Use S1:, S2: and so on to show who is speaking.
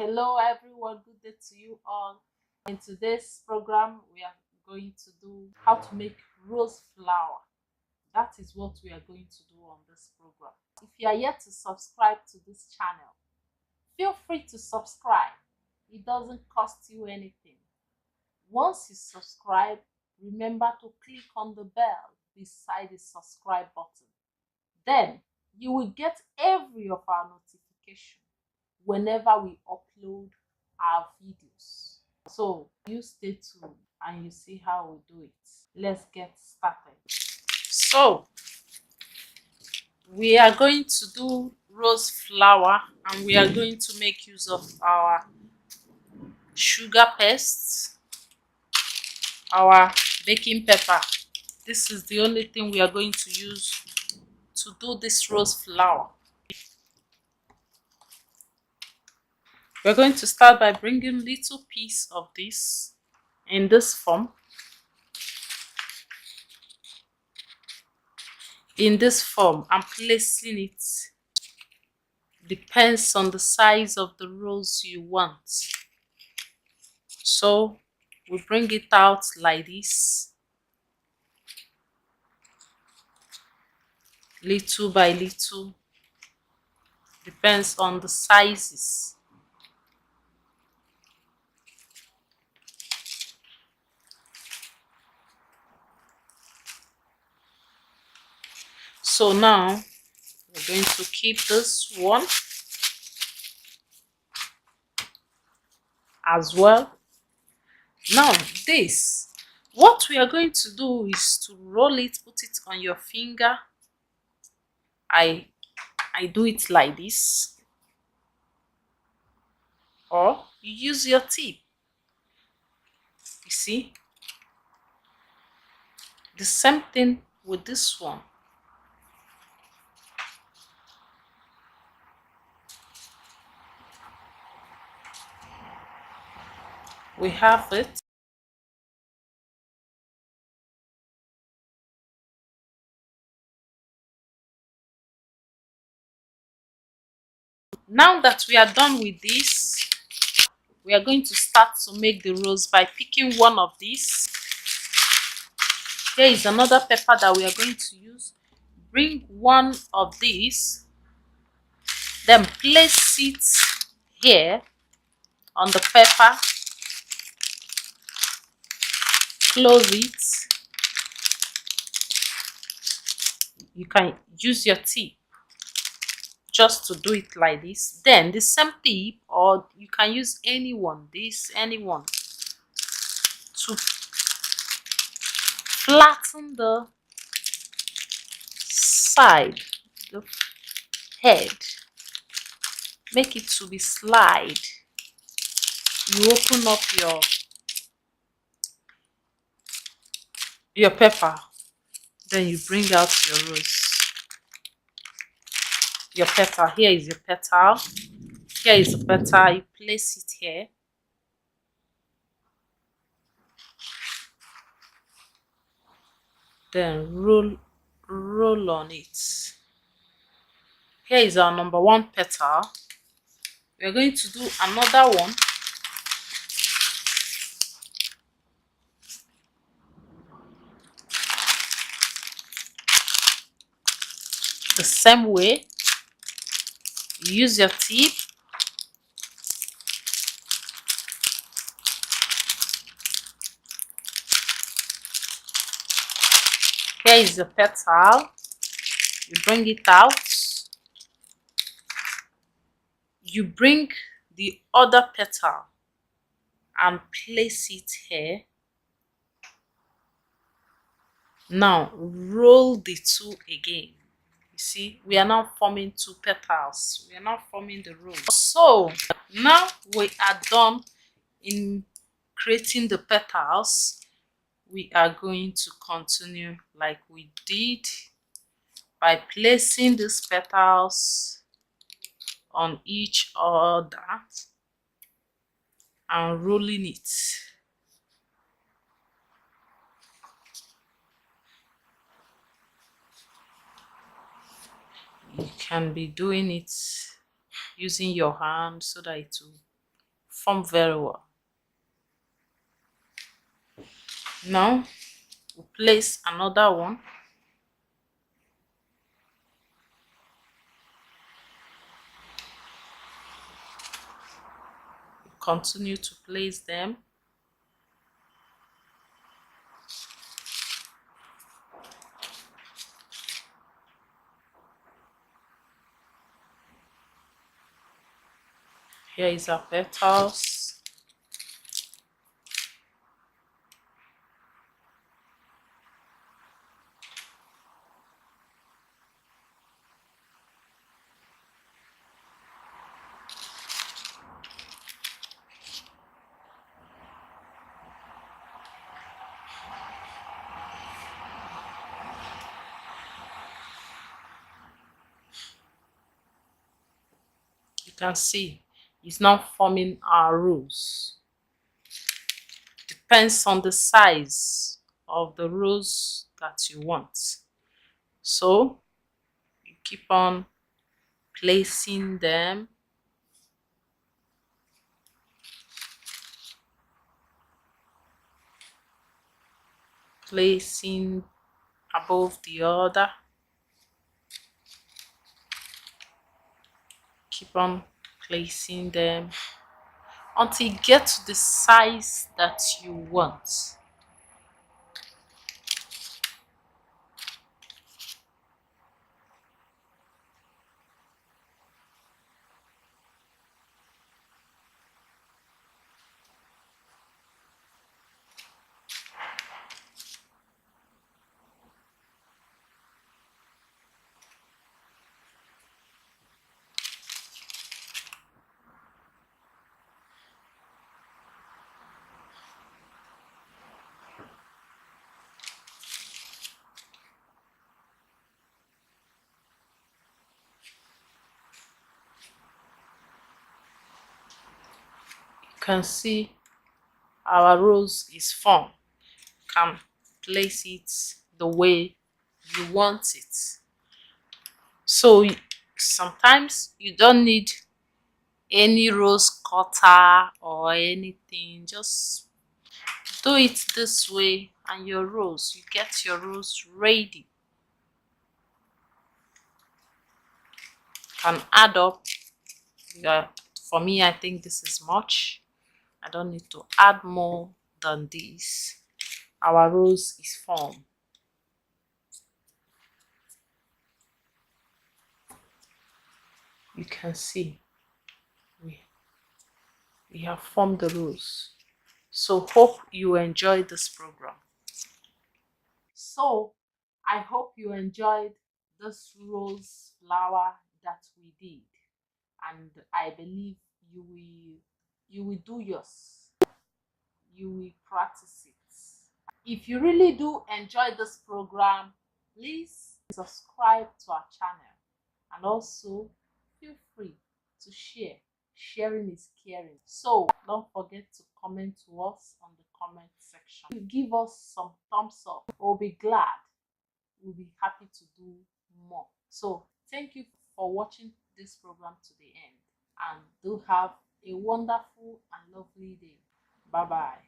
S1: Hello everyone, good day to you all. In today's program we are going to do how to make rose flower. That is what we are going to do on this program. If you are yet to subscribe to this channel, feel free to subscribe. It doesn't cost you anything. Once you subscribe, remember to click on the bell beside the subscribe button. Then you will get every of our notification whenever we upload our videos. So you stay tuned and you see how we do it. Let's get started. So we are going to do rose flower and we are going to make use of our sugar paste, our baking pepper. This is the only thing we are going to use to do this rose flower. We're going to start by bringing little piece of this in this form. I'm placing it. Depends on the size of the rose you want. So we bring it out like this, little by little. Depends on the sizes. So now we're going to keep this one as well. Now this, what we are going to do is to roll it, put it on your finger. I do it like this, or you use your tip. You see, the same thing with this one. We have it. Now that we are done with this, we are going to start to make the rose by picking one of these. Here is another pepper that we are going to use. Bring one of these, then place it here on the pepper. Close it. You can use your tip just to do it like this. Then the same tip, or you can use anyone, anyone, to flatten the side, the head. Make it to be slide. You open up your pepper, then you bring out your rose. Your petal. Here is your petal. Here is the petal. You place it here. Then roll on it. Here is our number one petal. We are going to do another one. The same way. You use your tip. Here is the petal. You bring it out. You bring the other petal and place it here. Now roll the two again. You see, we are now forming two petals. We are now forming the rose. So now we are done in creating the petals. We are going to continue like we did by placing these petals on each other and rolling it. You can be doing it using your hand so that it will form very well. Now we'll place another one. Continue to place them. Here is our petals. You can see it's not forming our rose. Depends on the size of the rose that you want. So you keep on placing them. Placing above the other. Keep on placing them until you get to the size that you want. You can see our rose is formed. You can place it the way you want it. So sometimes you don't need any rose cutter or anything. Just do it this way and your rose, you get your rose ready. Can add up. Yeah, for me, I think this is much. I don't need to add more than this. Our rose is formed. You can see we have formed the rose. So hope you enjoy this program. So I hope you enjoyed this rose flower that we did, and I believe you will do yours. You will practice it. If you really do enjoy this program, please subscribe to our channel, and also feel free to share. Sharing is caring. So don't forget to comment to us on the comment section. If you give us some thumbs up, we'll be glad. We'll be happy to do more. So thank you for watching this program to the end, and do have a wonderful and lovely day. Bye bye.